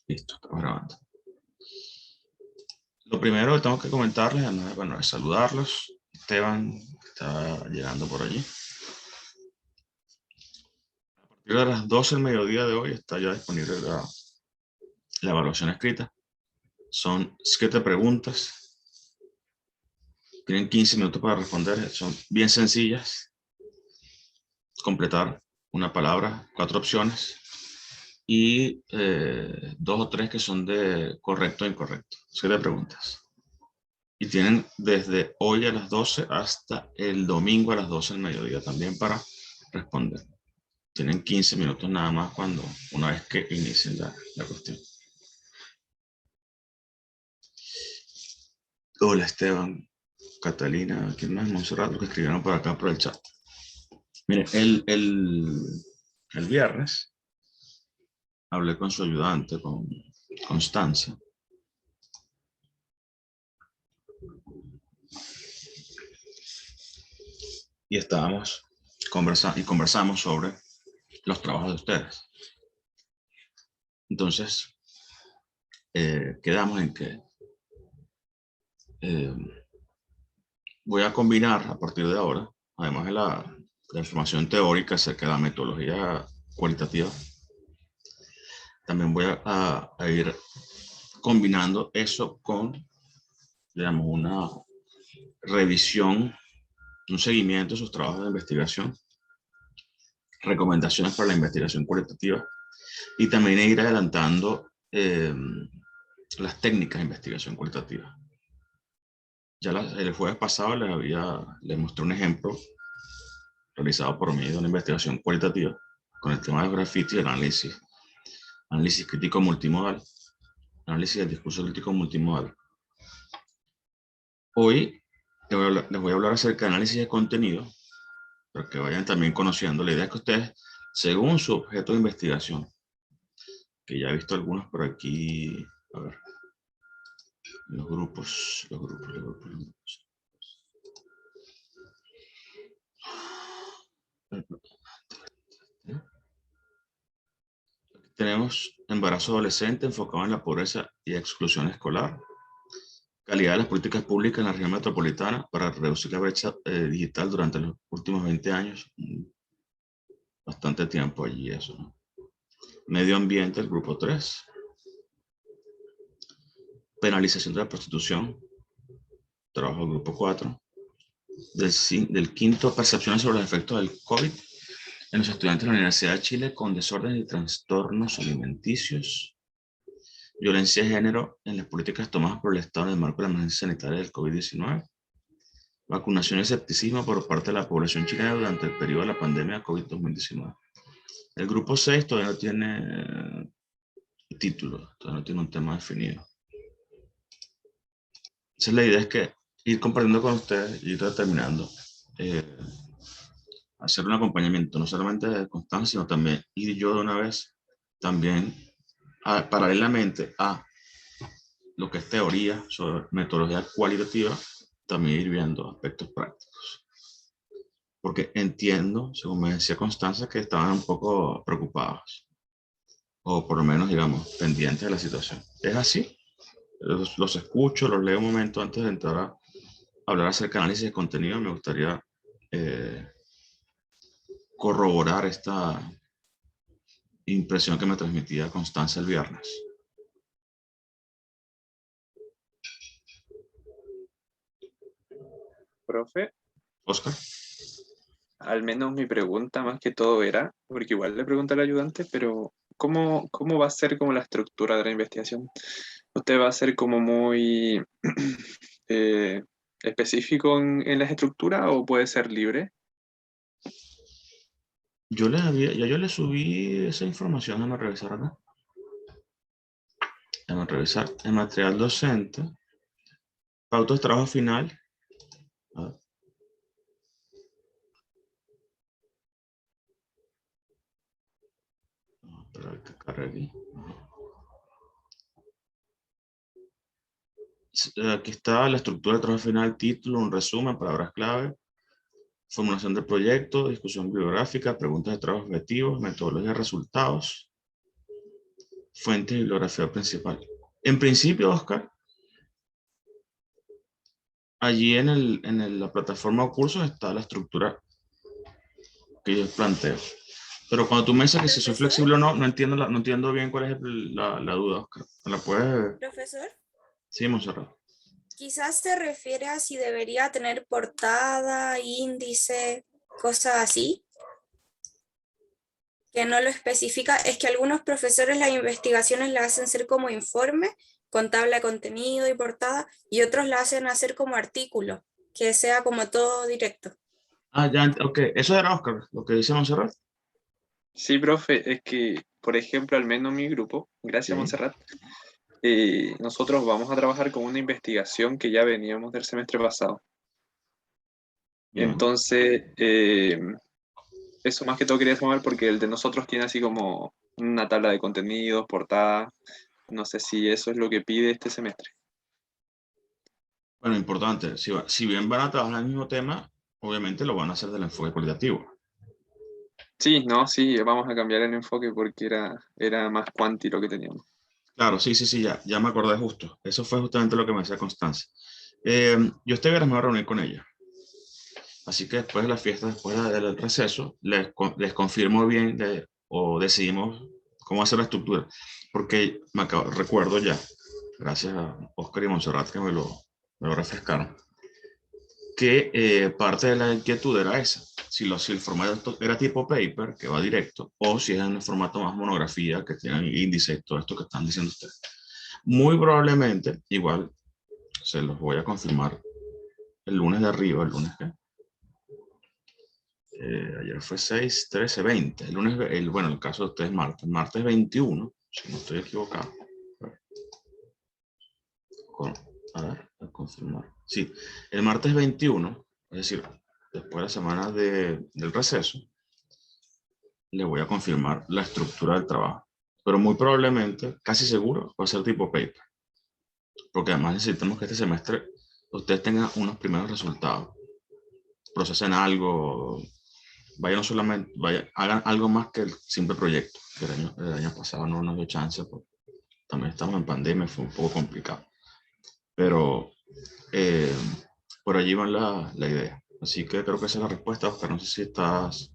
Listo, estamos grabando. Lo primero que tengo que comentarles, bueno, es saludarlos. Esteban está llegando por allí. A partir de las 12 del mediodía de hoy está ya disponible la evaluación escrita. Son 7 preguntas. Tienen 15 minutos para responder. Son bien sencillas. Completar una palabra, 4 opciones y 2 o 3 que son de correcto e incorrecto. 7 preguntas. Y tienen desde hoy a las 12 hasta el domingo a las 12 del mediodía también para responder. Tienen 15 minutos nada más una vez que inicien la cuestión. Hola Esteban, Catalina, ¿quién más? Monserrat, lo que escribieron por acá por el chat. Mire, el viernes hablé con su ayudante, con Constanza. Y conversamos sobre los trabajos de ustedes. Entonces, quedamos en que voy a combinar a partir de ahora, además de la información teórica acerca de la metodología cualitativa, también voy a ir combinando eso con, digamos, una revisión, un seguimiento de sus trabajos de investigación, recomendaciones para la investigación cualitativa y también ir adelantando las técnicas de investigación cualitativa. Ya el jueves pasado les mostré un ejemplo realizado por mí de una investigación cualitativa con el tema de graffiti y el análisis crítico multimodal, análisis del discurso crítico multimodal. Hoy les voy a hablar acerca de análisis de contenido, para que vayan también conociendo. La idea es que ustedes, según su objeto de investigación, que ya he visto algunos por aquí, a ver, los grupos. Tenemos embarazo adolescente enfocado en la pobreza y exclusión escolar. Calidad de las políticas públicas en la región metropolitana para reducir la brecha digital durante los últimos 20 años. Bastante tiempo allí eso, ¿no? Medio ambiente, el grupo 3. Penalización de la prostitución. Trabajo del grupo 4. Del quinto, percepciones sobre los efectos del COVID en los estudiantes de la Universidad de Chile con desórdenes y trastornos alimenticios. Violencia de género en las políticas tomadas por el Estado en el marco de la emergencia sanitaria del COVID-19. Vacunación y escepticismo por parte de la población chilena durante el periodo de la pandemia COVID-2019. El grupo 6 todavía no tiene título, todavía no tiene un tema definido. Entonces la idea es que ir compartiendo con ustedes y ir determinando, hacer un acompañamiento, no solamente de Constancia, sino también ir yo de una vez, también paralelamente a lo que es teoría sobre metodología cualitativa, también ir viendo aspectos prácticos. Porque entiendo, según me decía Constanza, que estaban un poco preocupados, o por lo menos, digamos, pendientes de la situación. ¿Es así? Los escucho, los leo un momento antes de entrar a hablar acerca de análisis de contenido. Me gustaría corroborar esta impresión que me transmitía Constanza el viernes. Profe, Oscar. al menos mi pregunta más que todo era, porque igual le pregunté al ayudante, pero ¿cómo va a ser como la estructura de la investigación? ¿Usted va a ser como muy eh, específico en la estructura o puede ser libre? Yo le subí esa información. Déjame revisar acá. Déjame revisar el material docente. Pautas de trabajo final. A ver. Espera que cargue. Aquí está la estructura de trabajo final, título, un resumen, palabras clave, formulación del proyecto, discusión bibliográfica, preguntas de trabajo objetivos, metodología de resultados, fuente y bibliografía principal. En principio, Oscar, allí en la plataforma de cursos está la estructura que yo planteo. Pero cuando tú me dices que si soy Profesor, flexible o no, no entiendo bien cuál es la duda, Oscar. ¿Me la puedes? profesor, Sí, Monserrat. quizás se refiere a si debería tener portada, índice, cosas así, que no lo especifica. Es que algunos profesores las investigaciones las hacen ser como informe, con tabla de contenido y portada, y otros la hacen hacer como artículo, que sea como todo directo. Ah, ya, ok. Eso era Oscar, lo que dice Monserrat. Sí, profe, es que, por ejemplo, al menos mi grupo, gracias Sí. Montserrat, nosotros vamos a trabajar con una investigación que ya veníamos del semestre pasado. Bien. Entonces, eso más que todo quería sumar porque el de nosotros tiene así como una tabla de contenidos, portada. No sé si eso es lo que pide este semestre. Bueno, importante. Si bien van a trabajar el mismo tema, obviamente lo van a hacer del enfoque cualitativo. Sí, no, sí, vamos a cambiar el enfoque porque era más cuanti lo que teníamos. Claro, sí, ya me acordé justo. Eso fue justamente lo que me decía Constanza. Yo este viernes me voy a reunir con ella. Así que después de la fiesta, después del receso, les confirmo bien o decidimos cómo hacer la estructura. Porque recuerdo ya, gracias a Oscar y Monserrat que me lo refrescaron, que parte de la inquietud era esa. Si el formato era tipo paper, que va directo, o si es en el formato más monografía, que tienen índice y todo esto que están diciendo ustedes. Muy probablemente, igual, se los voy a confirmar el lunes de arriba, el lunes que ayer fue 6, 13, 20. El lunes, bueno, el caso de ustedes martes 21, si no estoy equivocado. A ver, a confirmar. Sí, el martes 21, es decir, después de la semana del receso, le voy a confirmar la estructura del trabajo. Pero muy probablemente, casi seguro, va a ser tipo paper. Porque además necesitamos que este semestre ustedes tengan unos primeros resultados. Procesen algo, hagan algo más que el simple proyecto, que el año pasado no nos dio chance, porque también estamos en pandemia, fue un poco complicado. Pero eh, por allí va la idea. Así que creo que esa es la respuesta, Oscar. No sé si estás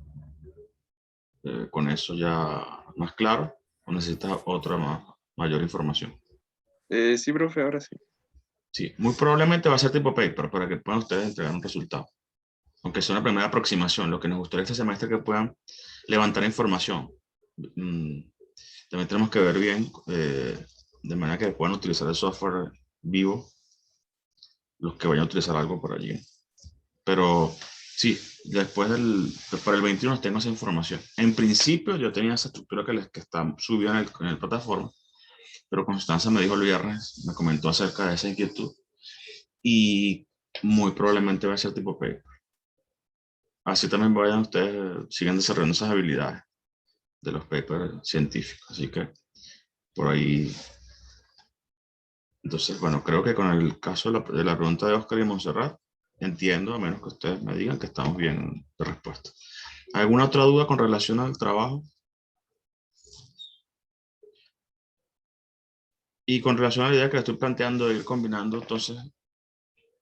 con eso ya más claro o necesitas otra mayor información. Sí, profe, ahora sí. Sí, muy probablemente va a ser tipo paper para que puedan ustedes entregar un resultado. Aunque sea una primera aproximación, lo que nos gustaría este semestre es que puedan levantar información. También tenemos que ver bien, de manera que puedan utilizar el software vivo, los que vayan a utilizar algo por allí. Pero sí, para el 21 tengo esa información. En principio yo tenía esa estructura que está subida en el plataforma, pero Constanza me dijo el viernes, me comentó acerca de esa inquietud y muy probablemente va a ser tipo paper. Así también vayan ustedes, sigan desarrollando esas habilidades de los papers científicos. Así que por ahí. Entonces, bueno, creo que con el caso de la pregunta de Oscar y Montserrat, entiendo, a menos que ustedes me digan que estamos bien de respuesta. ¿Alguna otra duda con relación al trabajo? Y con relación a la idea que le estoy planteando de ir combinando, entonces,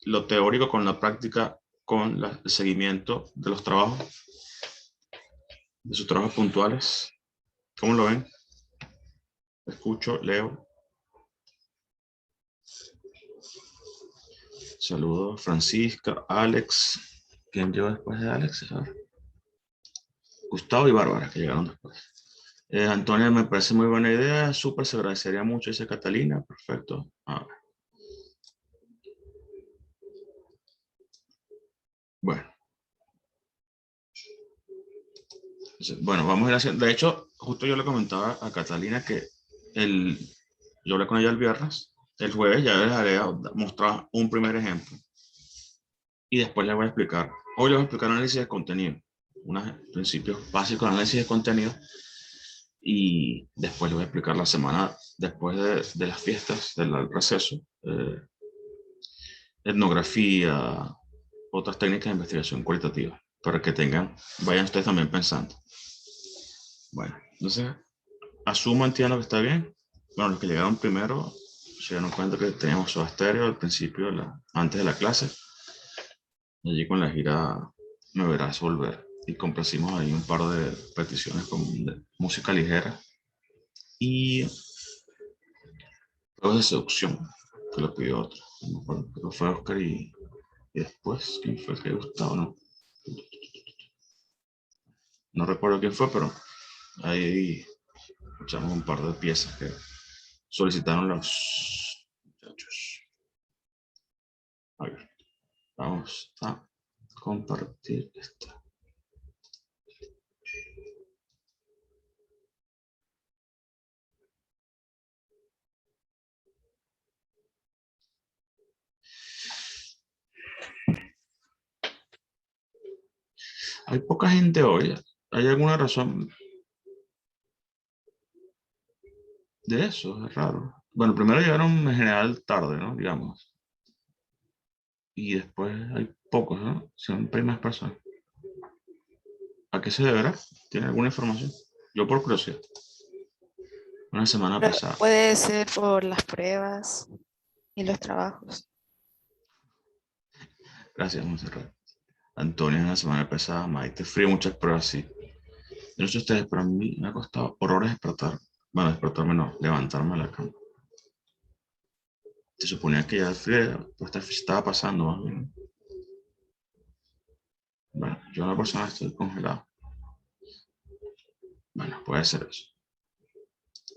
lo teórico con la práctica, con el seguimiento de los trabajos, de sus trabajos puntuales. ¿Cómo lo ven? Escucho, leo. Saludos, Francisca, Alex. ¿Quién llegó después de Alex? A ver. Gustavo y Bárbara, que llegaron después. Antonio, me parece muy buena idea. Súper, se agradecería mucho, dice Catalina. Perfecto. A ver. Bueno. Bueno, vamos a ir haciendo. De hecho, justo yo le comentaba a Catalina que yo hablé con ella el viernes. El jueves ya les había mostrado un primer ejemplo. Y después les voy a explicar. Hoy les voy a explicar análisis de contenido. Unos principios básicos de análisis de contenido. Y después les voy a explicar la semana después de las fiestas, del receso. Etnografía, otras técnicas de investigación cualitativa, para que vayan ustedes también pensando. Bueno, entonces, asumo, entiendo que está bien. bueno, los que llegaron primero se dieron cuenta que teníamos Soda Stereo al principio, antes de la clase. Y allí con la gira Me Verás Volver. Y complacimos ahí un par de peticiones de música ligera. Y Juegos de Seducción, que lo pidió otro. No me acuerdo, creo que fue Oscar y después, ¿quién fue el que Gustavo? No recuerdo quién fue, pero ahí escuchamos un par de piezas que solicitaron los muchachos. A ver, vamos a compartir esto. Hay poca gente hoy. ¿Hay alguna razón de eso? Es raro. Bueno, primero llegaron en general tarde, ¿no? Digamos. Y después hay pocos, ¿no? Siempre hay más personas. ¿A qué se deberá? ¿Tiene alguna información? Yo por curiosidad. Una semana pesada. Puede ser por las pruebas y los trabajos. Gracias, Monserrat. Antonio, es una semana pesada. Maite, frío, muchas pruebas, sí. Yo no sé ustedes, pero a mí me ha costado horrores despertar. Bueno, despertarme no, levantarme a la cama. Se suponía que ya el frío pues, estaba pasando más bien. Bueno, yo una persona estoy congelado. Bueno, puede ser eso.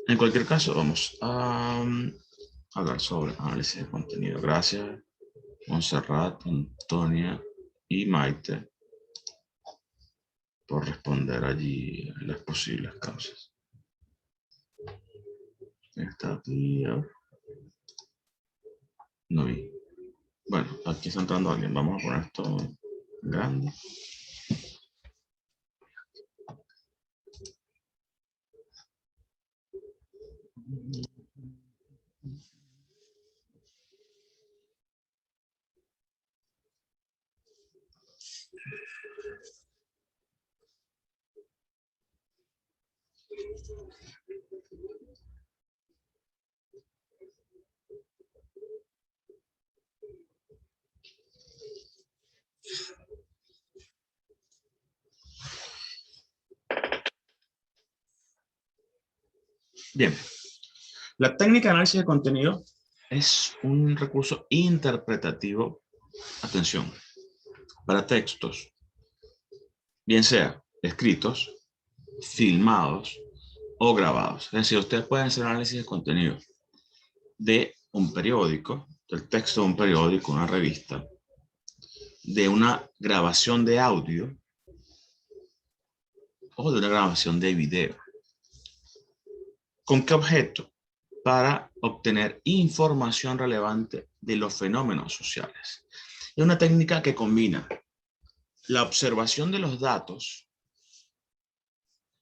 En cualquier caso, vamos a hablar sobre análisis de contenido. Gracias, Montserrat, Antonia y Maite, por responder allí las posibles causas. Está aquí, a ver. No vi. Bueno, aquí está entrando alguien. Vamos a poner esto grande. Bien. La técnica de análisis de contenido es un recurso interpretativo, atención, para textos, bien sea escritos, filmados o grabados. Es decir, ustedes pueden hacer análisis de contenido de un periódico, del texto de un periódico, una revista, de una grabación de audio o de una grabación de video. ¿Con qué objeto? Para obtener información relevante de los fenómenos sociales. Es una técnica que combina la observación de los datos,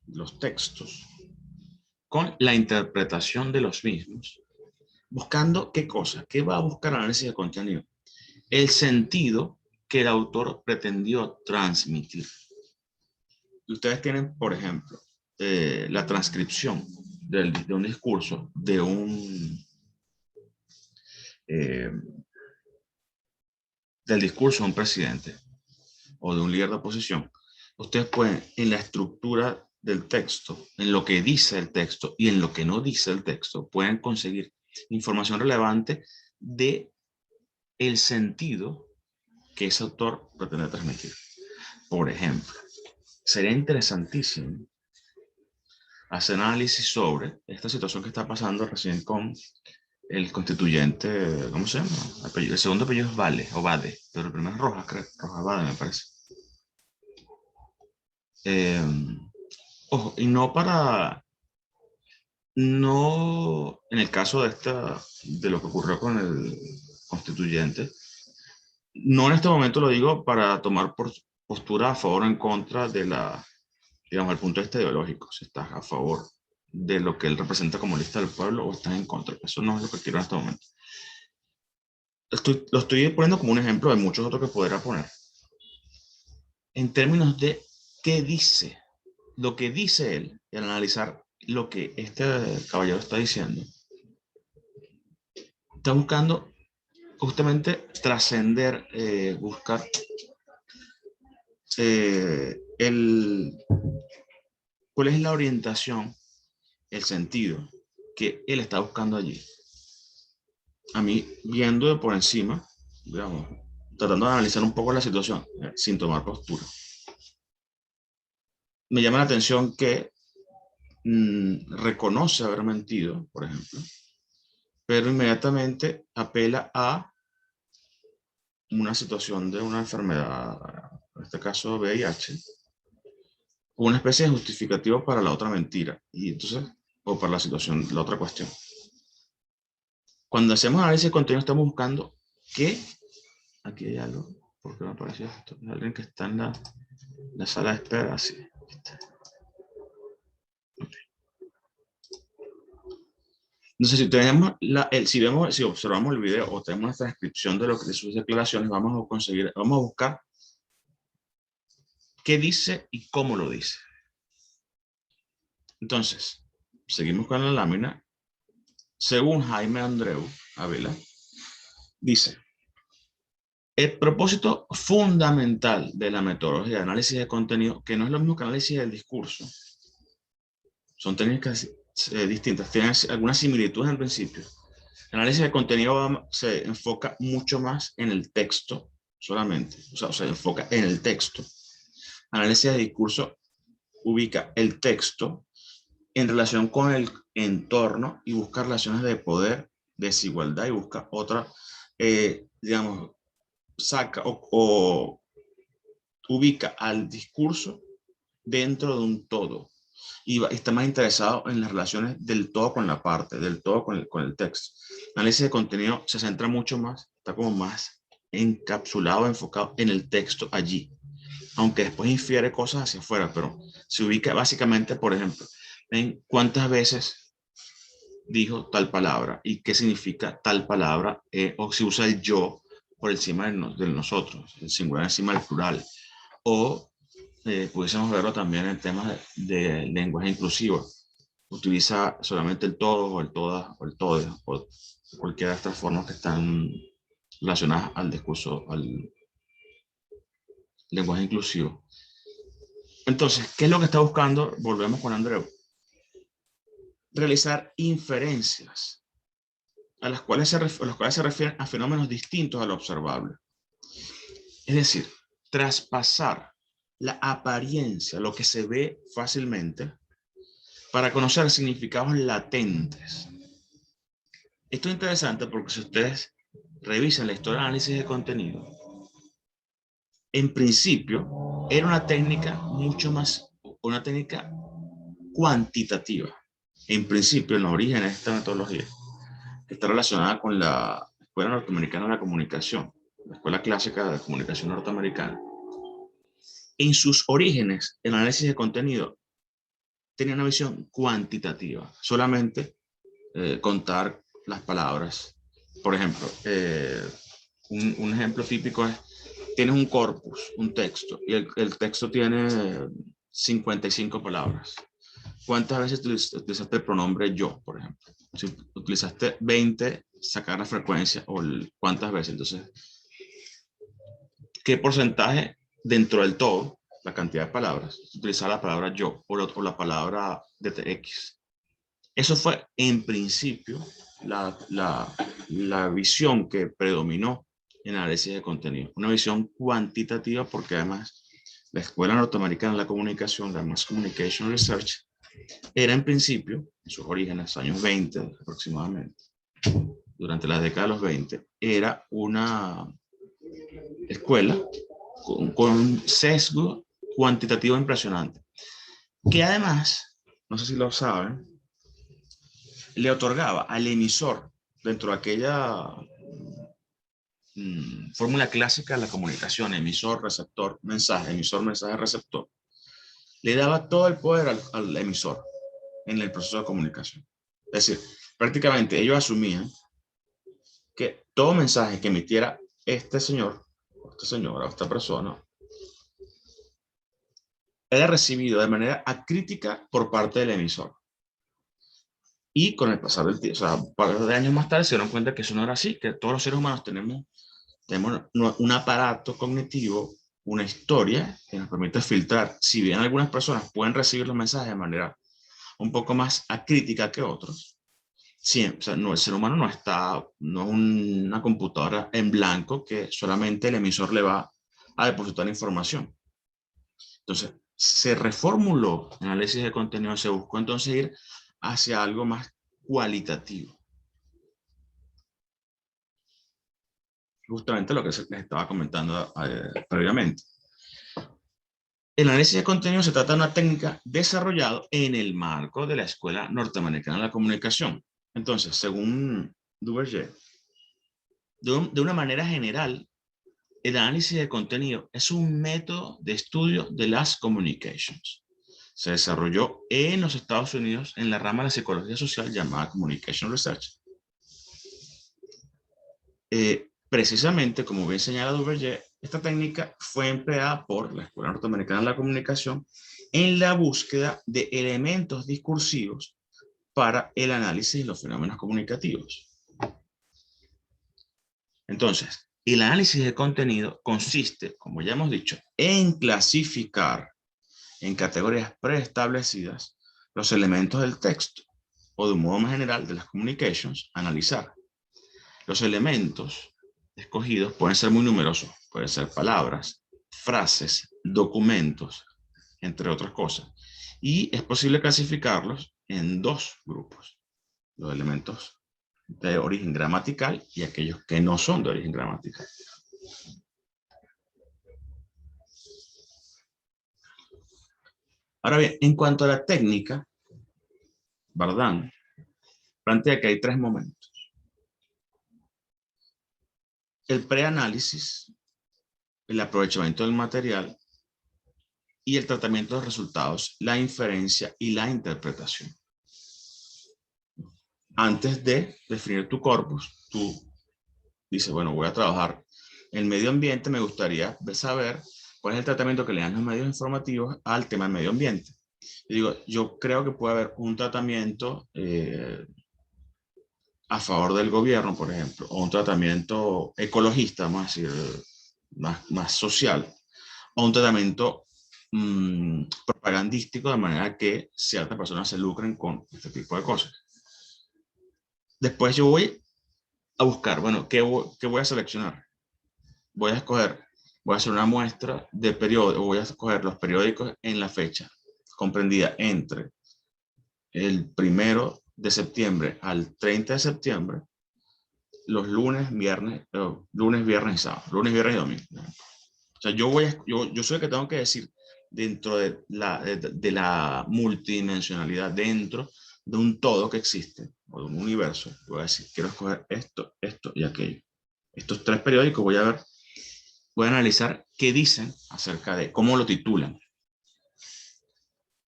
los textos, con la interpretación de los mismos, buscando qué cosa, qué va a buscar análisis de contenido, el sentido que el autor pretendió transmitir. Ustedes tienen, por ejemplo, la transcripción de un discurso de del discurso de un presidente o de un líder de oposición. Ustedes pueden, en la estructura del texto, en lo que dice el texto y en lo que no dice el texto, pueden conseguir información relevante de el sentido que ese autor pretende transmitir. Por ejemplo, sería interesantísimo hacer análisis sobre esta situación que está pasando recién con el constituyente, ¿cómo se llama? El segundo apellido es Vale, o Vade, pero el primero es Rojas, creo. Rojas Vade, me parece. Ojo, y no para, no, en el caso de lo que ocurrió con el constituyente, no en este momento lo digo para tomar postura a favor o en contra de digamos, el punto de vista ideológico, si estás a favor de lo que él representa como lista del pueblo o estás en contra. Eso no es lo que quiero en este momento. Lo estoy poniendo como un ejemplo de muchos otros que podría poner. En términos de qué dice, lo que dice él, y al analizar lo que este caballero está diciendo, está buscando justamente trascender, buscar cuál es la orientación, el sentido que él está buscando allí. A mí, viendo de por encima, digamos, tratando de analizar un poco la situación, sin tomar postura, me llama la atención que reconoce haber mentido, por ejemplo, pero inmediatamente apela a una situación de una enfermedad, en este caso VIH, una especie de justificativo para la otra mentira, y entonces, o para la situación, la otra cuestión. Cuando hacemos análisis de contenido estamos buscando que, aquí hay algo, porque me apareció esto, hay alguien que está en la sala de espera, así. Entonces, si observamos el video o tenemos esta descripción de sus declaraciones, vamos a buscar qué dice y cómo lo dice. Entonces, seguimos con la lámina. Según Jaime Andreu Ávila, dice: el propósito fundamental de la metodología de análisis de contenido, que no es lo mismo que análisis del discurso, son técnicas distintas, tienen algunas similitudes en principio. El análisis de contenido se enfoca mucho más en el texto solamente, o sea, se enfoca en el texto. Análisis de discurso ubica el texto en relación con el entorno y busca relaciones de poder, desigualdad, y busca otra, digamos, saca o ubica al discurso dentro de un todo y está más interesado en las relaciones del todo con la parte, del todo con el texto. El análisis de contenido se centra mucho más, está como más encapsulado, enfocado en el texto allí, aunque después infiere cosas hacia afuera, pero se ubica básicamente, por ejemplo, en cuántas veces dijo tal palabra y qué significa tal palabra, o si usa el yo por encima de nosotros, el singular encima del plural, o pudiésemos verlo también en temas de lenguaje inclusivo. Utiliza solamente el todo o el toda o el todo, o cualquiera de estas formas que están relacionadas al discurso, al lenguaje inclusivo. Entonces, ¿qué es lo que está buscando? Volvemos con Andreu. Realizar inferencias a las cuales se refieren a fenómenos distintos a lo observable. Es decir, traspasar la apariencia, lo que se ve fácilmente, para conocer significados latentes. Esto es interesante porque si ustedes revisan la historia de análisis de contenido, en principio era una técnica una técnica cuantitativa. En principio, en los orígenes de esta metodología, que está relacionada con la Escuela Norteamericana de la Comunicación, la Escuela Clásica de Comunicación Norteamericana. En sus orígenes, el análisis de contenido tenía una visión cuantitativa, solamente contar las palabras. Por ejemplo, un ejemplo típico es: tienes un corpus, un texto, y el texto tiene 55 palabras. ¿Cuántas veces utilizaste el pronombre yo, por ejemplo? Si utilizaste 20, sacar la frecuencia, o cuántas veces. Entonces, ¿qué porcentaje dentro del todo, la cantidad de palabras, utilizar la palabra yo o la palabra DTX? Eso fue, en principio, la visión que predominó en análisis de contenido. Una visión cuantitativa, porque además la Escuela Norteamericana de la Comunicación, la Mass Communication Research, era en principio, en sus orígenes, años 20 aproximadamente, durante la década de los 20, era una escuela con un sesgo cuantitativo impresionante, que además, no sé si lo saben, le otorgaba al emisor, dentro de aquella fórmula clásica de la comunicación, emisor, receptor, mensaje, emisor, mensaje, receptor, le daba todo el poder al emisor en el proceso de comunicación. Es decir, prácticamente ellos asumían que todo mensaje que emitiera este señor, o esta señora, o esta persona, era recibido de manera acrítica por parte del emisor. Y con el pasar del tiempo, o sea, un par de años más tarde se dieron cuenta que eso no era así, que todos los seres humanos tenemos un aparato cognitivo, una historia que nos permite filtrar. Si bien algunas personas pueden recibir los mensajes de manera un poco más acrítica que otros, sí, o sea, no, el ser humano no es una computadora en blanco que solamente el emisor le va a depositar información. Entonces, se reformuló el análisis de contenido, se buscó entonces ir hacia algo más cualitativo. Justamente lo que les estaba comentando previamente. El análisis de contenido se trata de una técnica desarrollada en el marco de la Escuela Norteamericana de la Comunicación. Entonces, según Duverger, de una manera general, el análisis de contenido es un método de estudio de las communications. Se desarrolló en los Estados Unidos en la rama de la psicología social llamada Communication Research. Precisamente, como bien señala Duverger, esta técnica fue empleada por la Escuela Norteamericana de la Comunicación en la búsqueda de elementos discursivos para el análisis de los fenómenos comunicativos. Entonces, el análisis de contenido consiste, como ya hemos dicho, en clasificar en categorías preestablecidas los elementos del texto, o de un modo más general de las communications, analizar. Los elementos escogidos pueden ser muy numerosos, pueden ser palabras, frases, documentos, entre otras cosas. Y es posible clasificarlos en dos grupos: los elementos de origen gramatical y aquellos que no son de origen gramatical. Ahora bien, en cuanto a la técnica, Bardán plantea que hay tres momentos: el preanálisis, el aprovechamiento del material y el tratamiento de los resultados, la inferencia y la interpretación. Antes de definir tu corpus, tú dices, bueno, voy a trabajar en el medio ambiente, me gustaría saber cuál es el tratamiento que le dan los medios informativos al tema del medio ambiente. Y digo, yo creo que puede haber un tratamiento a favor del gobierno, por ejemplo, o un tratamiento ecologista, vamos a decir, más social, o un tratamiento propagandístico, de manera que ciertas personas se lucren con este tipo de cosas. Después yo voy a buscar, bueno, ¿qué voy a seleccionar? Voy a hacer una muestra de periódicos, voy a escoger los periódicos en la fecha comprendida entre el 1 de septiembre al 30 de septiembre, los lunes, viernes y sábado, lunes, viernes y domingo. O sea, yo soy el que tengo que decir dentro de la multidimensionalidad, dentro de un todo que existe, o de un universo. Voy a decir, quiero escoger esto, esto y aquello. Estos tres periódicos voy a analizar qué dicen acerca de, cómo lo titulan.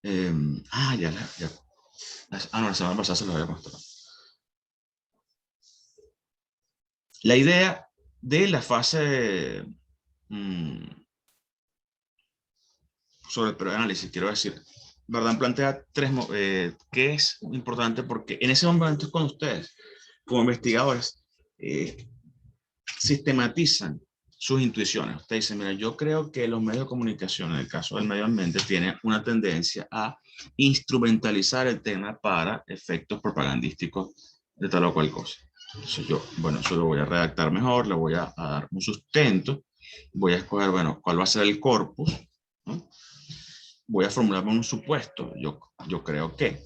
No, la semana pasada se los había mostrado. La idea de la fase sobre el preanálisis, quiero decir, Bardán plantea que es importante porque en ese momento es cuando ustedes, como investigadores, sistematizan sus intuiciones. Ustedes dicen, mira, yo creo que los medios de comunicación, en el caso del medio ambiente, tienen una tendencia a instrumentalizar el tema para efectos propagandísticos de tal o cual cosa. Entonces yo, bueno, eso lo voy a redactar mejor, le voy a dar un sustento, voy a escoger, bueno, cuál va a ser el corpus, ¿no? Voy a formularme un supuesto, yo creo que,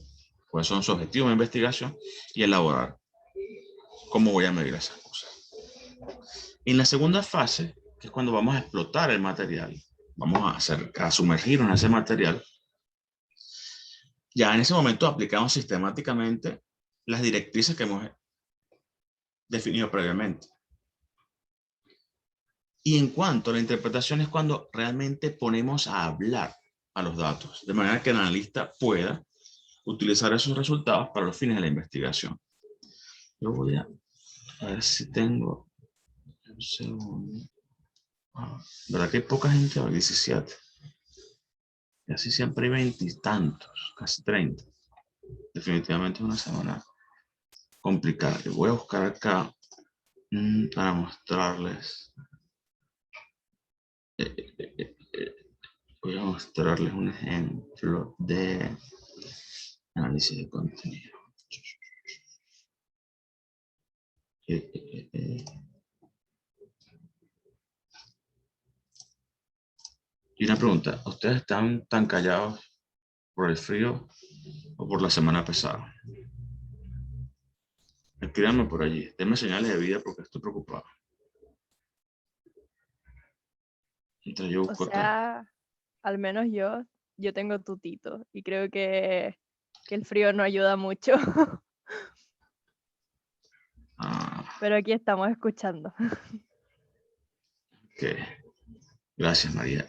cuáles son sus objetivos de investigación y elaborar cómo voy a medir esas cosas. En la segunda fase, que es cuando vamos a explotar el material, vamos a sumergirnos en ese material, ya en ese momento aplicamos sistemáticamente las directrices que hemos definido previamente. Y en cuanto a la interpretación, es cuando realmente ponemos a hablar a los datos, de manera que el analista pueda utilizar esos resultados para los fines de la investigación. Yo voy a ver si tengo un segundo. ¿Verdad que hay poca gente hoy? 17. Casi siempre hay 20 y tantos, casi 30. Definitivamente es una semana complicar. Voy a buscar acá para mostrarles. Voy a mostrarles un ejemplo de análisis de contenido. Y una pregunta, ¿ustedes están tan callados por el frío o por la semana pesada? Escríbanme por allí, denme señales de vida porque estoy preocupado. Mientras yo O busco acá. sea, al menos yo tengo tutito y creo que el frío no ayuda mucho. Pero aquí estamos escuchando. Ok. Gracias, María.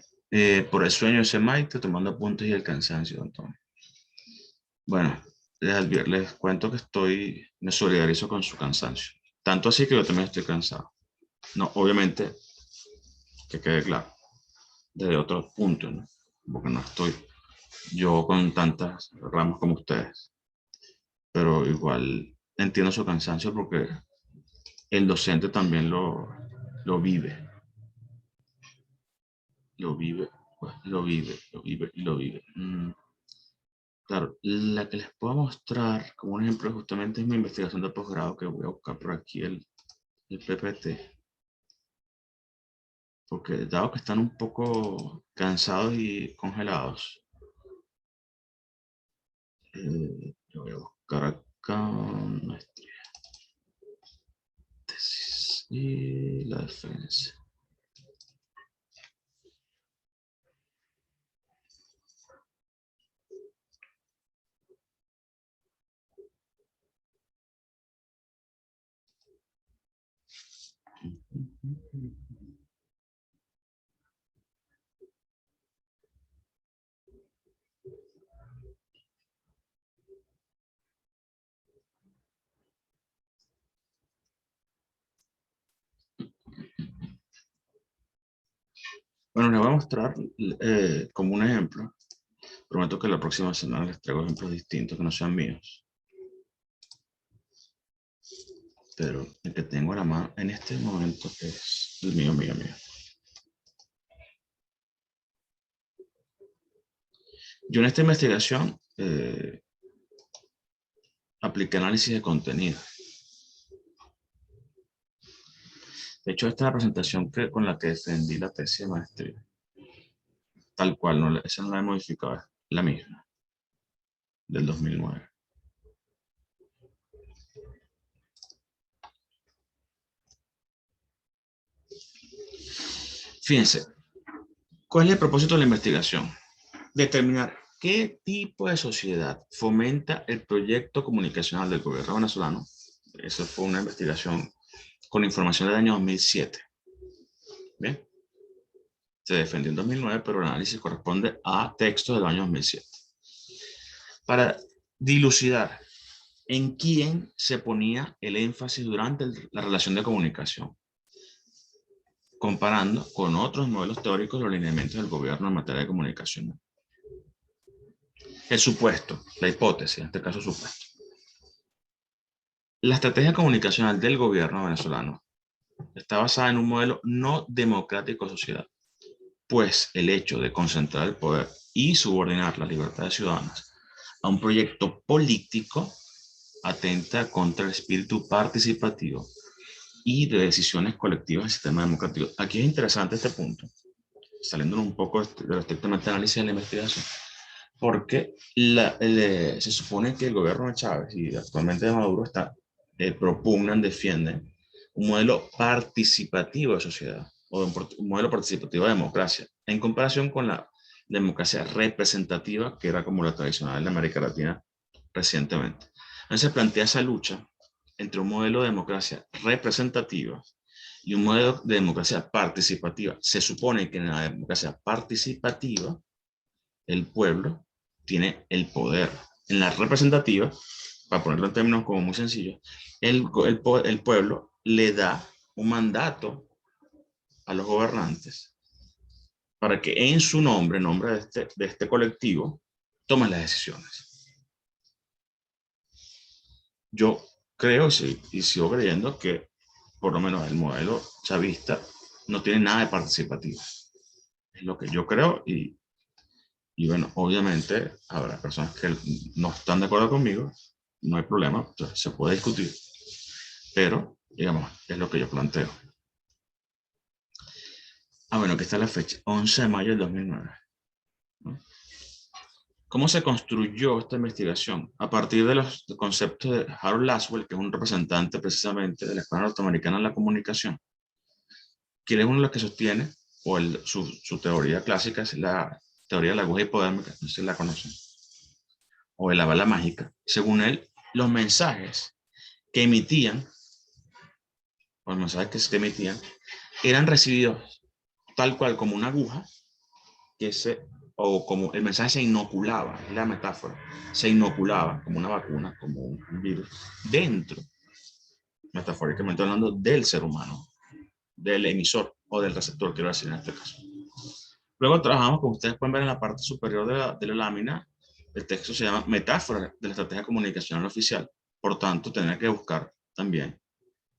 Por el sueño ese Mike, tomando apuntes y el cansancio, Antonio. Bueno, les cuento que me solidarizo con su cansancio. Tanto así que yo también estoy cansado. No, obviamente, que quede claro, desde otros puntos, ¿no? Porque no estoy yo con tantas ramas como ustedes. Pero igual entiendo su cansancio porque el docente también lo vive. Lo vive, pues, lo vive, lo vive y lo vive. Claro, la que les puedo mostrar como un ejemplo justamente es mi investigación de posgrado, que voy a buscar por aquí el PPT. Porque dado que están un poco cansados y congelados, yo voy a buscar acá nuestra tesis y la defensa. Bueno, les voy a mostrar como un ejemplo. Prometo que la próxima semana les traigo ejemplos distintos que no sean míos. Pero el que tengo a la mano en este momento es el mío. Yo en esta investigación apliqué análisis de contenido. De hecho, esta es la presentación con la que defendí la tesis de maestría. Tal cual, esa no la he modificado, es la misma, del 2009. Fíjense, ¿cuál es el propósito de la investigación? Determinar qué tipo de sociedad fomenta el proyecto comunicacional del gobierno venezolano. Esa fue una investigación con información del año 2007. Bien. Se defendió en 2009, pero el análisis corresponde a textos del año 2007. Para dilucidar en quién se ponía el énfasis durante la relación de comunicación, comparando con otros modelos teóricos de los lineamientos del gobierno en materia de comunicación. El supuesto, la hipótesis, en este caso supuesto. La estrategia comunicacional del gobierno venezolano está basada en un modelo no democrático de sociedad, pues el hecho de concentrar el poder y subordinar las libertades ciudadanas a un proyecto político atenta contra el espíritu participativo y de decisiones colectivas del sistema democrático. Aquí es interesante este punto, saliendo un poco de lo estrictamente análisis de la investigación, porque se supone que el gobierno de Chávez y actualmente de Maduro propugnan, defienden un modelo participativo de sociedad o un modelo participativo de democracia en comparación con la democracia representativa que era como la tradicional en América Latina recientemente. Entonces plantea esa lucha entre un modelo de democracia representativa y un modelo de democracia participativa. Se supone que en la democracia participativa el pueblo tiene el poder. En la representativa, para ponerlo en términos como muy sencillos, el pueblo le da un mandato a los gobernantes para que en su nombre, en nombre de este colectivo, tomen las decisiones. Yo creo y sigo creyendo que por lo menos el modelo chavista no tiene nada de participativo. Es lo que yo creo y bueno, obviamente habrá personas que no están de acuerdo conmigo, no hay problema, entonces se puede discutir, pero digamos, es lo que yo planteo. Bueno, aquí está la fecha, 11 de mayo del 2009. ¿No? ¿Cómo se construyó esta investigación? A partir de los conceptos de Harold Laswell, que es un representante precisamente de la Escuela Norteamericana de la Comunicación, que es uno de los que sostiene, o su teoría clásica es la teoría de la aguja hipodérmica, no sé si la conocen, o de la bala mágica. Según él, los mensajes que emitían, o los mensajes que se emitían, eran recibidos tal cual como una aguja, o como el mensaje se inoculaba, es la metáfora, se inoculaba como una vacuna, como un virus, dentro, metafóricamente hablando, del ser humano, del emisor o del receptor, quiero decir en este caso. Luego trabajamos, como ustedes pueden ver en la parte superior de la lámina, el texto se llama Metáfora de la Estrategia Comunicacional Oficial. Por tanto, tenía que buscar también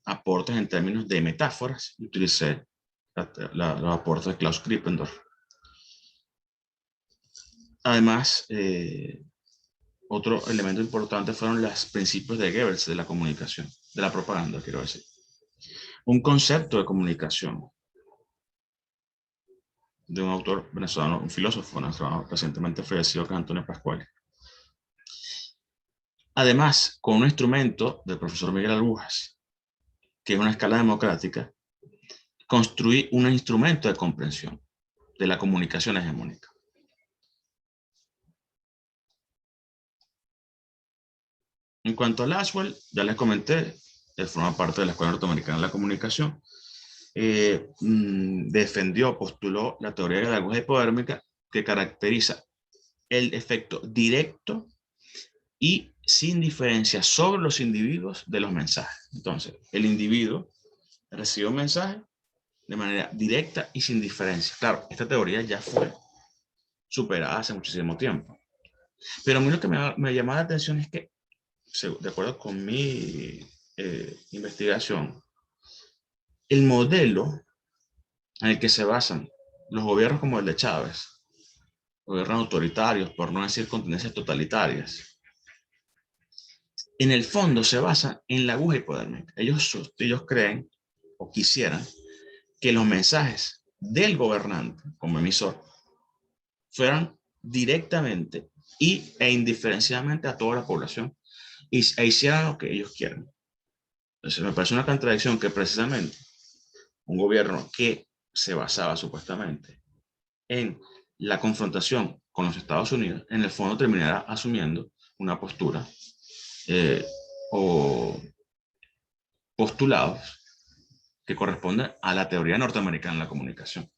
aportes en términos de metáforas. Y utilicé los aportes de Klaus Krippendorf. Además, otro elemento importante fueron los principios de Goebbels de la comunicación, de la propaganda, quiero decir. Un concepto de comunicación de un autor venezolano, un filósofo venezolano recientemente fallecido, que es Antonio Pascual. Además, con un instrumento del profesor Miguel Albujas, que es una escala democrática, construí un instrumento de comprensión de la comunicación hegemónica. En cuanto a Laswell, ya les comenté, él forma parte de la Escuela Norteamericana de la Comunicación. Postuló la teoría de la aguja hipodérmica, que caracteriza el efecto directo y sin diferencia sobre los individuos de los mensajes. Entonces, el individuo recibe un mensaje de manera directa y sin diferencia. Claro, esta teoría ya fue superada hace muchísimo tiempo. Pero a mí lo que me llama la atención es que, de acuerdo con mi investigación, el modelo en el que se basan los gobiernos como el de Chávez, gobiernos autoritarios, por no decir con tendencias totalitarias, en el fondo se basa en la aguja hipodérmica. Ellos creen o quisieran que los mensajes del gobernante como emisor fueran directamente e indiferenciadamente a toda la población e hicieran lo que ellos quieren. Entonces me parece una contradicción que precisamente un gobierno que se basaba supuestamente en la confrontación con los Estados Unidos, en el fondo terminará asumiendo una postura o postulados que corresponden a la teoría norteamericana de la comunicación.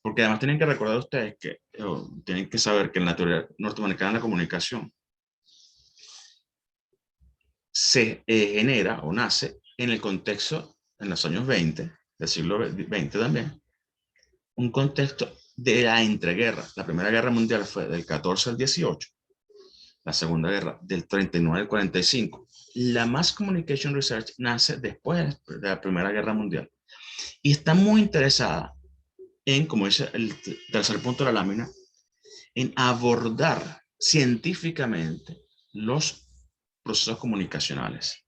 Porque además tienen que recordar ustedes que, tienen que saber que en la teoría norteamericana de la comunicación se genera o nace en el contexto, en los años 20, del siglo XX también, un contexto de la entreguerra. La Primera Guerra Mundial fue del 14 al 18, la Segunda Guerra del 39 al 45. La Mass Communication Research nace después de la Primera Guerra Mundial y está muy interesada en, como dice el tercer punto de la lámina, en abordar científicamente los procesos comunicacionales,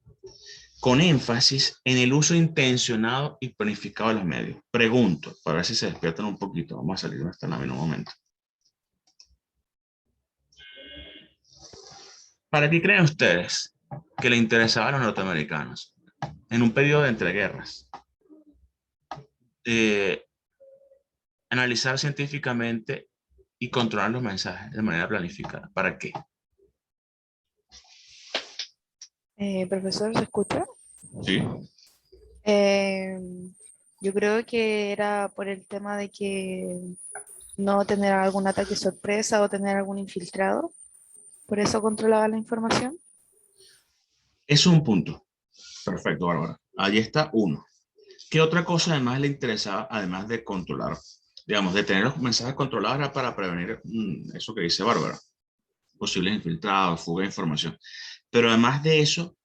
con énfasis en el uso intencionado y planificado de los medios. Pregunto, para ver si se despiertan un poquito. Vamos a salir de esta lámina un momento. ¿Para qué creen ustedes que le interesaba a los norteamericanos en un periodo de entreguerras analizar científicamente y controlar los mensajes de manera planificada? ¿Para qué? Profesor, ¿se escucha? Sí. Yo creo que era por el tema de que no tener algún ataque sorpresa o tener algún infiltrado. Por eso controlaba la información. Es un punto. Perfecto, Bárbara. Allí está uno. ¿Qué otra cosa además le interesaba, además de controlar, digamos, de tener los mensajes controlados, era para prevenir eso que dice Bárbara? Posibles infiltrados, fuga de información. Pero además de eso,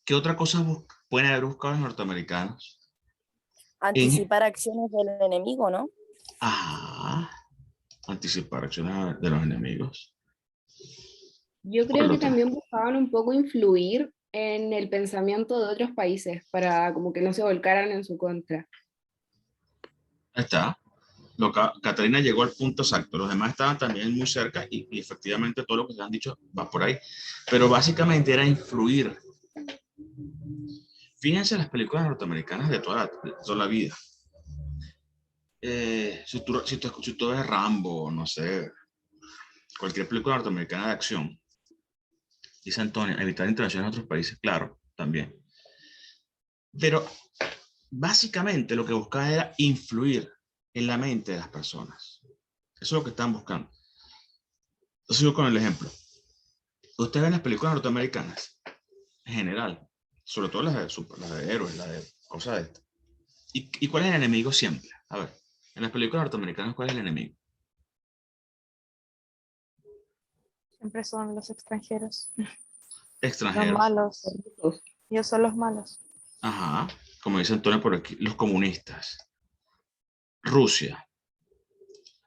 ¿Qué otra cosa pueden haber buscado los norteamericanos? Anticipar acciones del enemigo, ¿no? Anticipar acciones de los enemigos. Yo Por creo el que otro. también buscaban un poco influir en el pensamiento de otros países para como que no se volcaran en su contra. Ahí está. Catalina llegó al punto exacto. Los demás estaban también muy cerca y efectivamente todo lo que se han dicho va por ahí. Pero básicamente era influir. Fíjense las películas norteamericanas de toda la vida. Si tú ves Rambo, no sé, cualquier película norteamericana de acción, dice Antonio, evitar intervenciones en otros países, claro, también. Pero básicamente lo que buscaba era influir en la mente de las personas. Eso es lo que están buscando. Yo sigo con el ejemplo. Ustedes ven las películas norteamericanas, en general, sobre todo las de héroes, las de cosas de estas. ¿Y cuál es el enemigo siempre? A ver, en las películas norteamericanas, ¿cuál es el enemigo? Siempre son los extranjeros. Los Extranjeros. malos. Ellos son los malos. Ajá, como dice Antonio por aquí, los comunistas. Rusia.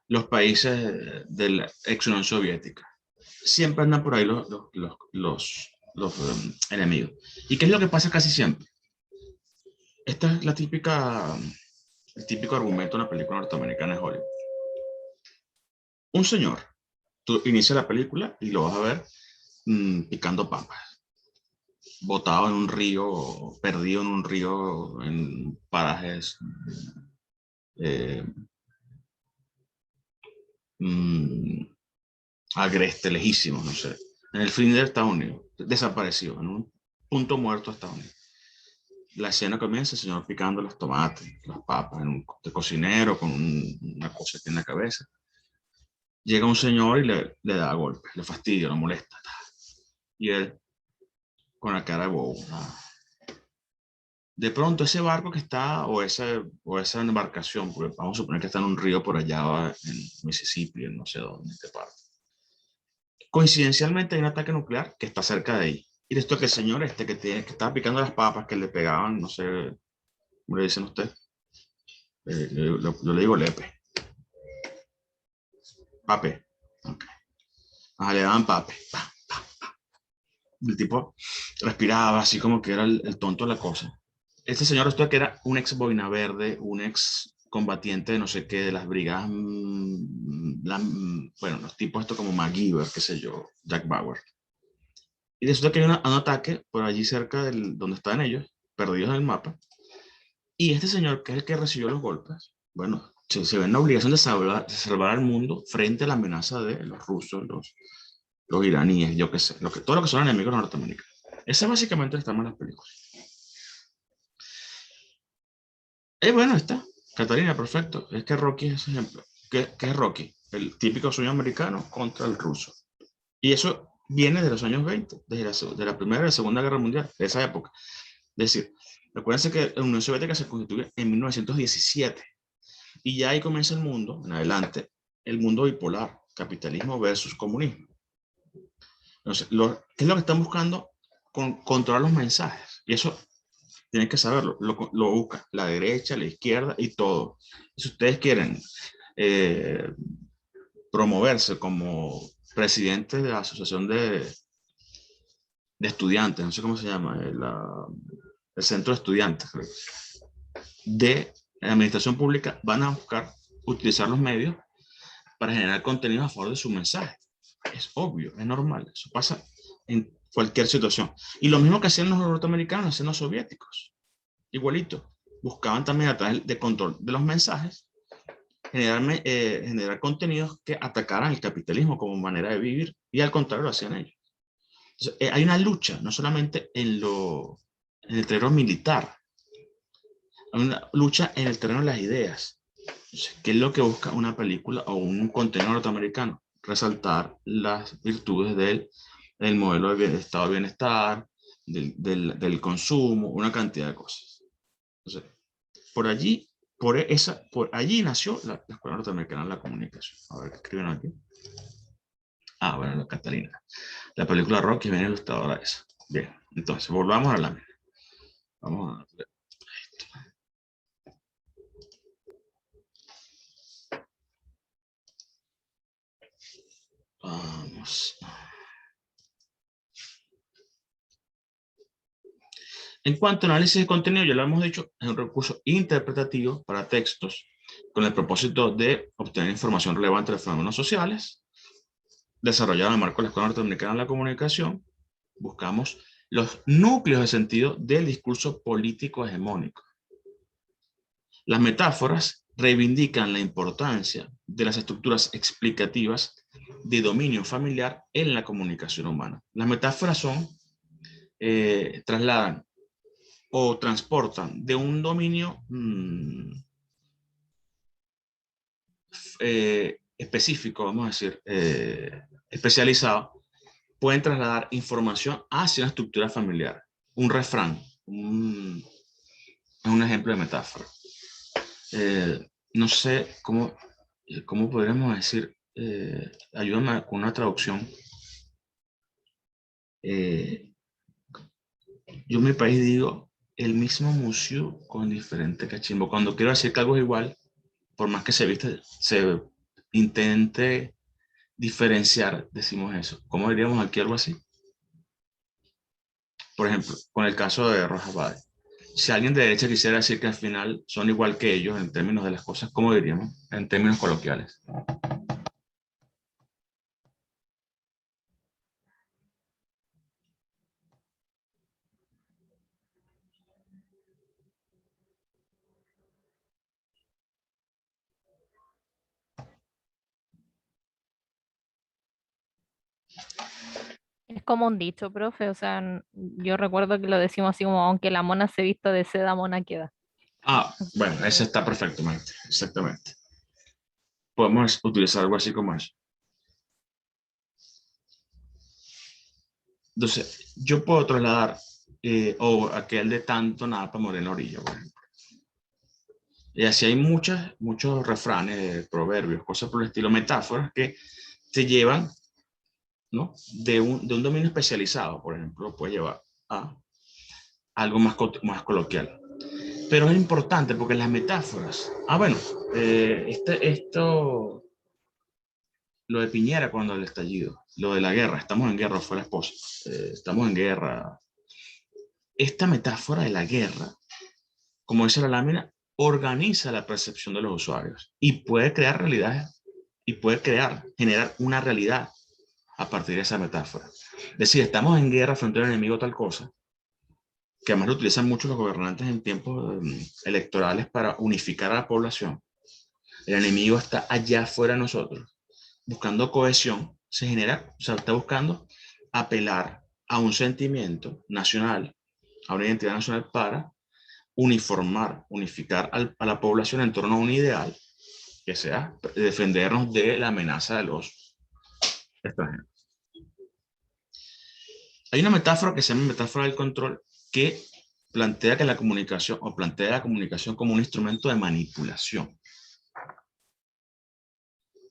Los países de la ex Unión Soviética. Siempre andan por ahí los enemigos. ¿Y qué es lo que pasa casi siempre? Esta es el típico argumento de una película norteamericana de Hollywood. Un señor, tú inicias la película y lo vas a ver picando papas, botado en un río, perdido en un río, en parajes agreste, lejísimos, no sé, en el fin de Estados Unidos, desaparecido, en un punto muerto de Estados Unidos. La escena comienza, el señor picando los tomates, las papas, de cocinero con una cosa en la cabeza. Llega un señor y le da golpes, le fastidia, lo molesta. Y él, con la cara de bobo. De pronto ese barco que está, o esa embarcación, porque vamos a suponer que está en un río por allá en Mississippi, en no sé dónde, en qué parte. Coincidencialmente hay un ataque nuclear que está cerca de ahí. Y esto que el señor que estaba picando las papas, que le pegaban, no sé, ¿cómo le dicen ustedes? Yo le digo lepe. Pape. Okay. Le daban pape. El tipo respiraba así como que era el tonto de la cosa. Este señor esto que era un ex boina verde, un ex combatiente de no sé qué, de las brigadas, bueno, los tipos esto como MacGyver, qué sé yo, Jack Bauer. Y resulta que hay un ataque por allí cerca donde están ellos, perdidos en el mapa. Y este señor, que es el que recibió los golpes, bueno, se ve en la obligación de salvar al mundo frente a la amenaza de los rusos, los iraníes, yo qué sé, todo lo que son enemigos norteamericanos. Esa básicamente está en las películas. Bueno, está. Catalina, perfecto. Es que Rocky es ese ejemplo. ¿Qué es Rocky? El típico sueño americano contra el ruso. Y eso viene de los años 20, de la Primera y la Segunda Guerra Mundial, de esa época. Es decir, recuérdense que la Unión Soviética se constituye en 1917. Y ya ahí comienza el mundo, en adelante, el mundo bipolar, capitalismo versus comunismo. Entonces, ¿qué es lo que están buscando? Controlar los mensajes. Y eso tienen que saberlo. Lo busca la derecha, la izquierda y todo. Si ustedes quieren promoverse como presidente de la asociación de estudiantes, no sé cómo se llama, el centro de estudiantes, creo, de la administración pública, van a buscar utilizar los medios para generar contenido a favor de su mensaje. Es obvio, es normal, eso pasa en cualquier situación. Y lo mismo que hacían los norteamericanos, hacían los soviéticos, igualito. Buscaban también a través de control de los mensajes generar contenidos que atacaran el capitalismo como manera de vivir, y al contrario lo hacían ellos. Entonces, hay una lucha, no solamente en el terreno militar, hay una lucha en el terreno de las ideas. Entonces, ¿qué es lo que busca una película o un contenido norteamericano? Resaltar las virtudes del modelo de estado de bienestar, del consumo, una cantidad de cosas. Entonces, por allí nació la Escuela Norteamericana de la Comunicación. A ver, ¿qué escriben aquí? Bueno, Catalina. La película Rocky viene ilustradora esa. Bien, entonces, volvamos a la lámina. Vamos a darle esto. Vamos. En cuanto a análisis de contenido, ya lo hemos dicho, es un recurso interpretativo para textos con el propósito de obtener información relevante de fenómenos sociales. Desarrollado en el marco de la Escuela Norteamericana de la Comunicación, buscamos los núcleos de sentido del discurso político hegemónico. Las metáforas reivindican la importancia de las estructuras explicativas de dominio familiar en la comunicación humana. Las metáforas trasladan o transportan de un dominio específico, vamos a decir, especializado, pueden trasladar información hacia una estructura familiar. Un refrán, es un ejemplo de metáfora. No sé cómo podríamos decir, ayúdame con una traducción. Yo en mi país digo el mismo museo con diferente cachimbo. Cuando quiero decir que algo es igual, por más que se intente diferenciar, decimos eso. ¿Cómo diríamos aquí algo así? Por ejemplo, con el caso de Rojas Bade. Si alguien de derecha quisiera decir que al final son igual que ellos en términos de las cosas, ¿cómo diríamos? En términos coloquiales. Es como un dicho, profe, o sea, yo recuerdo que lo decimos así como, aunque la mona se vista de seda, mona queda. Ah, bueno, ese está perfectamente, exactamente. Podemos utilizar algo así como eso. Entonces, yo puedo trasladar, o aquel de tanto nada para morir en la orilla, por ejemplo. Y así hay muchos refranes, proverbios, cosas por el estilo, metáforas que te llevan, ¿no? de un dominio especializado, por ejemplo, lo puede llevar a algo más coloquial. Pero es importante porque las metáforas, bueno, esto, lo de Piñera cuando el estallido, lo de la guerra, estamos en guerra, fue la esposa, estamos en guerra. Esta metáfora de la guerra, como dice la lámina, organiza la percepción de los usuarios y puede crear realidades y puede generar una realidad a partir de esa metáfora. Es decir, estamos en guerra frente a un enemigo tal cosa, que además lo utilizan mucho los gobernantes en tiempos electorales para unificar a la población. El enemigo está allá afuera de nosotros, buscando cohesión, se genera, o sea, está buscando apelar a un sentimiento nacional, a una identidad nacional para unificar a la población en torno a un ideal que sea defendernos de la amenaza de los extranjeros. Hay una metáfora que se llama metáfora del control que plantea que la comunicación, o plantea la comunicación como un instrumento de manipulación.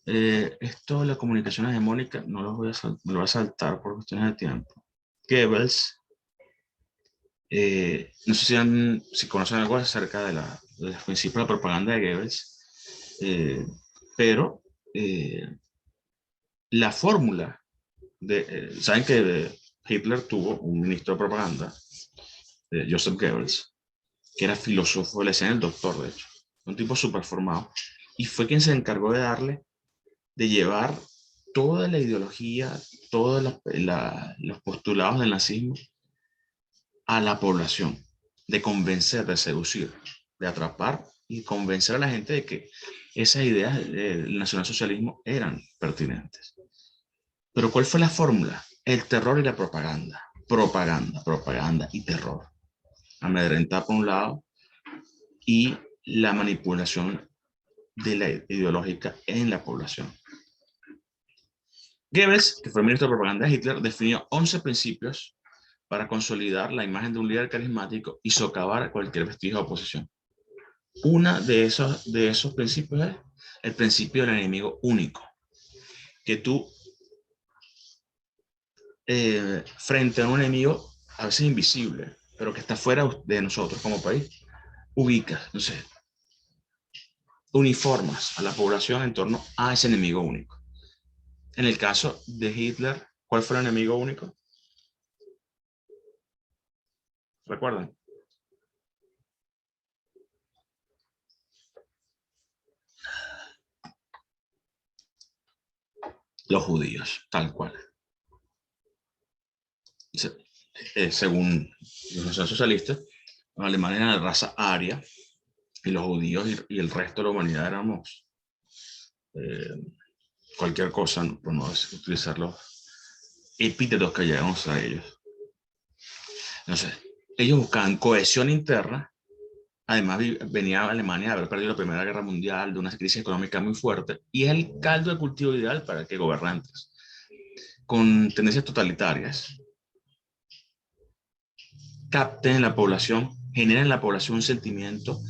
Esto de la comunicación hegemónica no me lo voy a saltar por cuestiones de tiempo. Goebbels, no sé si conocen algo acerca de los principios de la propaganda de Goebbels, pero la fórmula saben que Hitler tuvo un ministro de propaganda, Joseph Goebbels, que era filósofo de la escena, el doctor de hecho, un tipo súper formado, y fue quien se encargó de llevar toda la ideología, todos los postulados del nazismo a la población, de convencer, de seducir, de atrapar y convencer a la gente de que esas ideas del nacionalsocialismo eran pertinentes. Pero ¿cuál fue la fórmula? El terror y la propaganda. Propaganda y terror. Amedrentar por un lado y la manipulación de la ideológica en la población. Goebbels, que fue ministro de propaganda de Hitler, definió 11 principios para consolidar la imagen de un líder carismático y socavar cualquier vestigio de oposición. Uno de esos principios es el principio del enemigo único. Que tú, frente a un enemigo a veces invisible, pero que está fuera de nosotros como país, ubicas, no sé, uniformas a la población en torno a ese enemigo único. En el caso de Hitler, ¿cuál fue el enemigo único? ¿Recuerdan? Los judíos, tal cual. Según los nacionalsocialistas, los alemanes eran de raza aria y los judíos y el resto de la humanidad éramos cualquier cosa, por no utilizar los epítetos que llegamos a ellos. Entonces, ellos buscaban cohesión interna. Además, venía Alemania de haber perdido la Primera Guerra Mundial, de una crisis económica muy fuerte, y es el caldo de cultivo ideal para que gobernantes con tendencias totalitarias capten en la población, generen en la población un sentimiento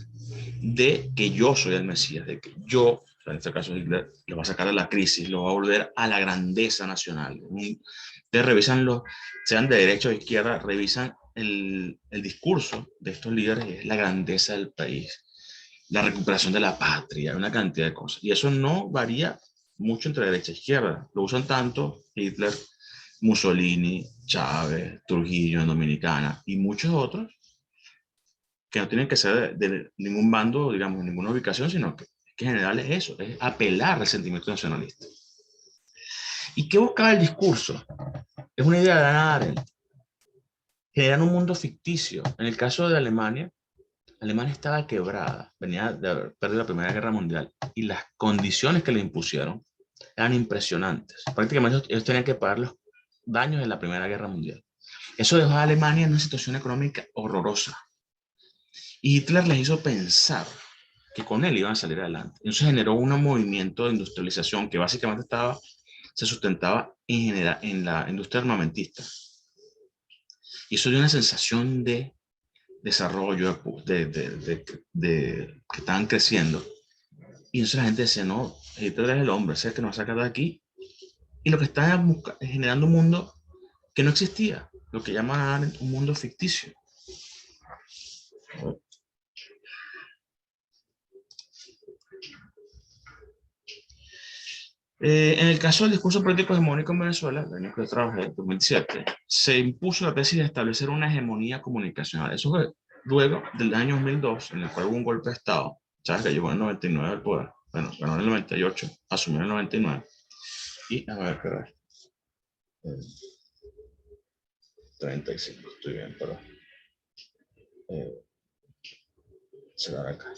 de que yo soy el Mesías, de que yo, o sea, en este caso Hitler, lo va a sacar de la crisis, lo va a volver a la grandeza nacional. Ustedes revisan sean de derecha o de izquierda, revisan el discurso de estos líderes, es la grandeza del país, la recuperación de la patria, una cantidad de cosas. Y eso no varía mucho entre derecha e izquierda. Lo usan tanto Hitler, Mussolini, Chávez, Trujillo en Dominicana y muchos otros que no tienen que ser de ningún bando, digamos, ninguna ubicación, sino que en general es eso, es apelar al sentimiento nacionalista. ¿Y qué buscaba el discurso? Es una idea de Hannah Arendt. Generar un mundo ficticio. En el caso de Alemania, Alemania estaba quebrada, venía de haber perdido la Primera Guerra Mundial y las condiciones que le impusieron eran impresionantes. Prácticamente ellos tenían que pagar los daños de la Primera Guerra Mundial. Eso dejó a Alemania en una situación económica horrorosa. Y Hitler les hizo pensar que con él iban a salir adelante. Entonces generó un movimiento de industrialización que básicamente se sustentaba en la industria armamentista. Y eso dio una sensación de desarrollo, que estaban creciendo. Y entonces la gente decía, no, Hitler es el hombre, es el que nos va a sacar de aquí. Y lo que está generando un mundo que no existía, lo que llaman un mundo ficticio. En el caso del discurso político hegemónico en Venezuela, el año que yo trabajé, en 2007, se impuso la tesis de establecer una hegemonía comunicacional. Eso fue luego del año 2002, en el cual hubo un golpe de Estado. Chávez que llegó en el 99 al poder. Bueno, ganó en el 98, asumió en el 99. Y, a ver, espera. 35, estoy bien, pero se da acá.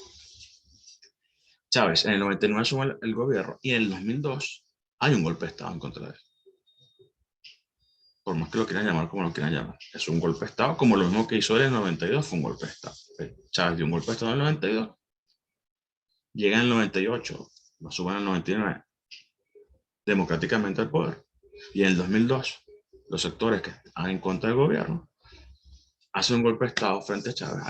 Chávez en el 99 asume el gobierno y en el 2002 hay un golpe de Estado en contra de él. Por más que lo quieran llamar como lo quieran llamar. Es un golpe de Estado, como lo mismo que hizo él en el 92 fue un golpe de Estado. Chávez dio un golpe de Estado en el 92, llega en el 98, lo suben en el 99, democráticamente al poder. Y en el 2002, los sectores que están en contra del gobierno hacen un golpe de Estado frente a Chávez.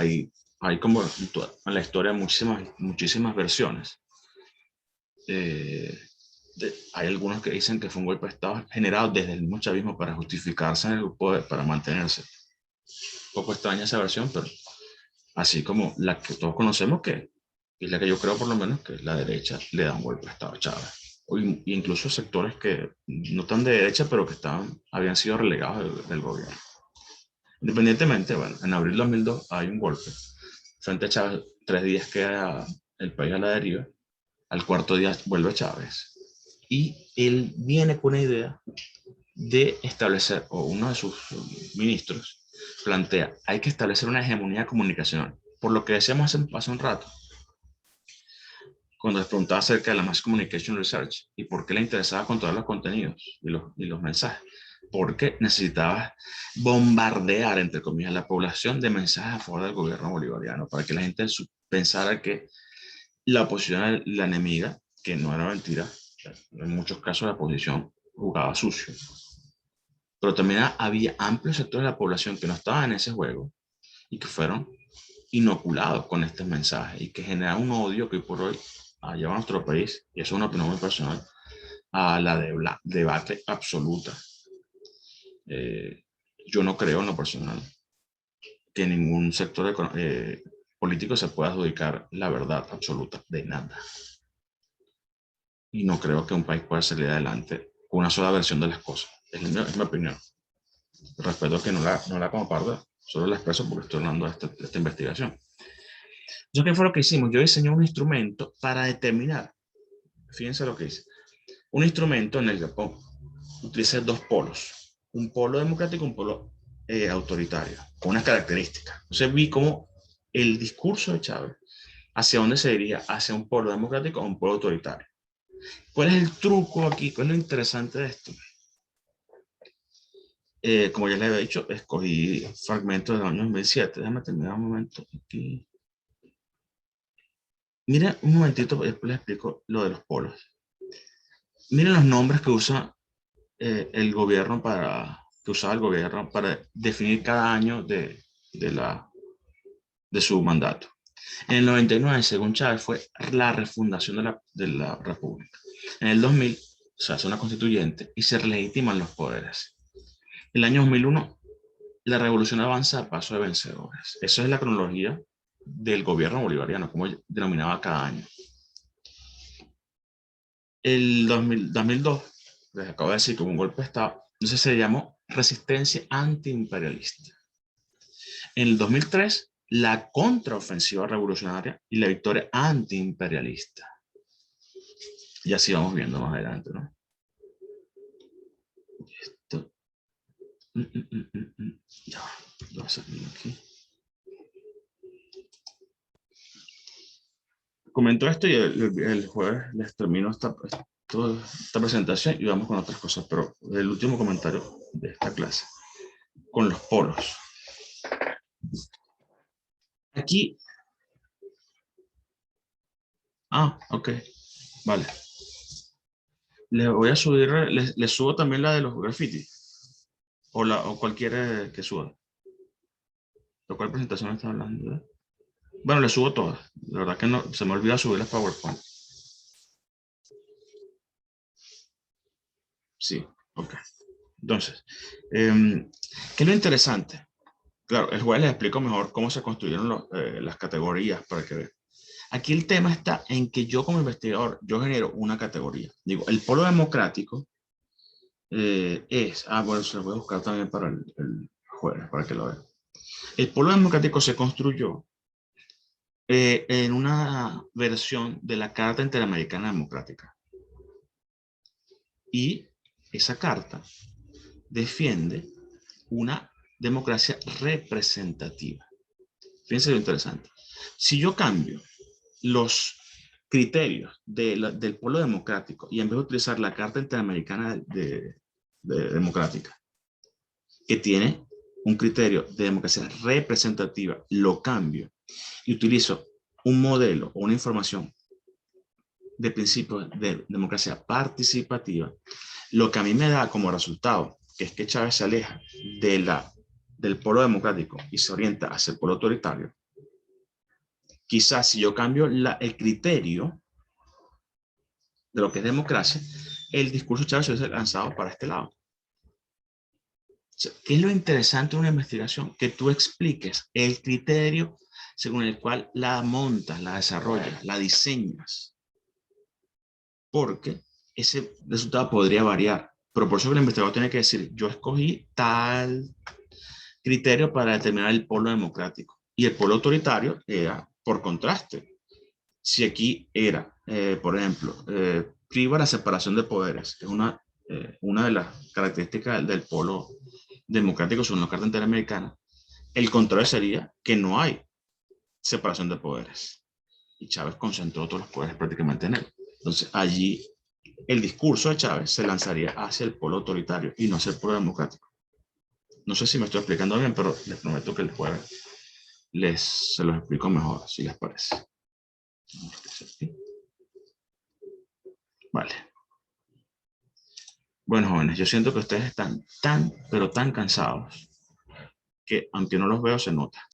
Hay como en la historia muchísimas versiones. Hay algunos que dicen que fue un golpe de Estado generado desde el mismo chavismo para justificarse en el poder, para mantenerse. Un poco extraña esa versión, pero así como la que todos conocemos, que es la que yo creo por lo menos, que la derecha le da un golpe de Estado a Chávez. Incluso sectores que no están de derecha, pero que habían sido relegados del gobierno. Independientemente, bueno, en abril de 2002 hay un golpe. Frente a Chávez, 3 días queda el país a la deriva. Al cuarto día vuelve Chávez. Y él viene con una idea de establecer, o uno de sus ministros plantea, hay que establecer una hegemonía comunicacional. Por lo que decíamos hace un rato, cuando les preguntaba acerca de la Mass Communication Research y por qué le interesaba controlar los contenidos y los mensajes. Porque necesitaba bombardear, entre comillas, la población de mensajes a favor del gobierno bolivariano, para que la gente pensara que la oposición era la enemiga, que no era mentira. En muchos casos la oposición jugaba sucio. Pero también había amplios sectores de la población que no estaban en ese juego y que fueron inoculados con estos mensajes y que generaron un odio que hoy por hoy ha llevado a nuestro país, y eso es una opinión muy personal, a la debate absoluta. Yo no creo en lo personal que ningún sector político se pueda adjudicar la verdad absoluta de nada. Y no creo que un país pueda salir adelante con una sola versión de las cosas. Es mi opinión. Respeto que no la comparto, solo la expreso porque estoy hablando de esta investigación. Entonces, ¿qué fue lo que hicimos? Yo diseñé un instrumento para determinar, fíjense lo que hice, un instrumento en el que utilicé dos polos, un polo democrático y un polo autoritario, con unas características. Entonces vi cómo el discurso de Chávez, hacia dónde se diría, hacia un polo democrático o un polo autoritario. ¿Cuál es el truco aquí? ¿Cuál es lo interesante de esto? Como ya les había dicho, escogí fragmentos del año 2007. Déjame terminar un momento aquí. Miren un momentito, después les explico lo de los polos. Miren los nombres que usa el gobierno que usaba el gobierno para definir cada año de su mandato. En el 99, según Chávez, fue la refundación de la República. En el 2000 se hace una constituyente y se legitiman los poderes. El año 2001, la revolución avanza a paso de vencedores. Esa es la cronología del gobierno bolivariano, como denominaba cada año. El 2002, les acabo de decir que hubo un golpe de Estado, entonces se llamó resistencia antiimperialista. En el 2003, la contraofensiva revolucionaria y la victoria antiimperialista. Y así vamos viendo más adelante, ¿no? Esto. Ya, lo voy a salir aquí. Comento esto y el jueves les termino esta presentación y vamos con otras cosas, pero el último comentario de esta clase, con los polos. Aquí. Ok, vale. Les voy a subir, les subo también la de los grafitis, o cualquiera que suba. ¿De cuál presentación está hablando? Bueno, les subo todas. La verdad que no, se me olvidó subir las PowerPoint. Sí, ok. Entonces, ¿qué es lo interesante? Claro, el jueves les explico mejor cómo se construyeron las categorías para que vean. Aquí el tema está en que yo como investigador, yo genero una categoría. Digo, el polo democrático bueno, se lo voy a buscar también para el jueves, para que lo vean. El polo democrático se construyó en una versión de la Carta Interamericana Democrática. Y esa carta defiende una democracia representativa. Fíjense lo interesante. Si yo cambio los criterios del polo democrático y en vez de utilizar la Carta Interamericana Democrática, que tiene un criterio de democracia representativa, lo cambio y utilizo un modelo o una información de principios de democracia participativa, lo que a mí me da como resultado, que es que Chávez se aleja del polo democrático y se orienta hacia el polo autoritario. Quizás si yo cambio el criterio de lo que es democracia, el discurso de Chávez se hubiese lanzado para este lado. ¿Qué es lo interesante de una investigación? Que tú expliques el criterio según el cual la montas, la desarrollas, la diseñas. Porque ese resultado podría variar. Pero por eso el investigador tiene que decir, yo escogí tal criterio para determinar el polo democrático. Y el polo autoritario era por contraste. Si aquí era, por ejemplo, priva la separación de poderes, que es una de las características del polo democrático según la Carta Interamericana, el contrario sería que no hay separación de poderes. Y Chávez concentró todos los poderes prácticamente en él. Entonces allí el discurso de Chávez se lanzaría hacia el polo autoritario y no hacia el polo democrático. No sé si me estoy explicando bien, pero les prometo que el jueves se los explico mejor, si les parece. Vale. Bueno, jóvenes, yo siento que ustedes están pero tan cansados que aunque no los veo se nota.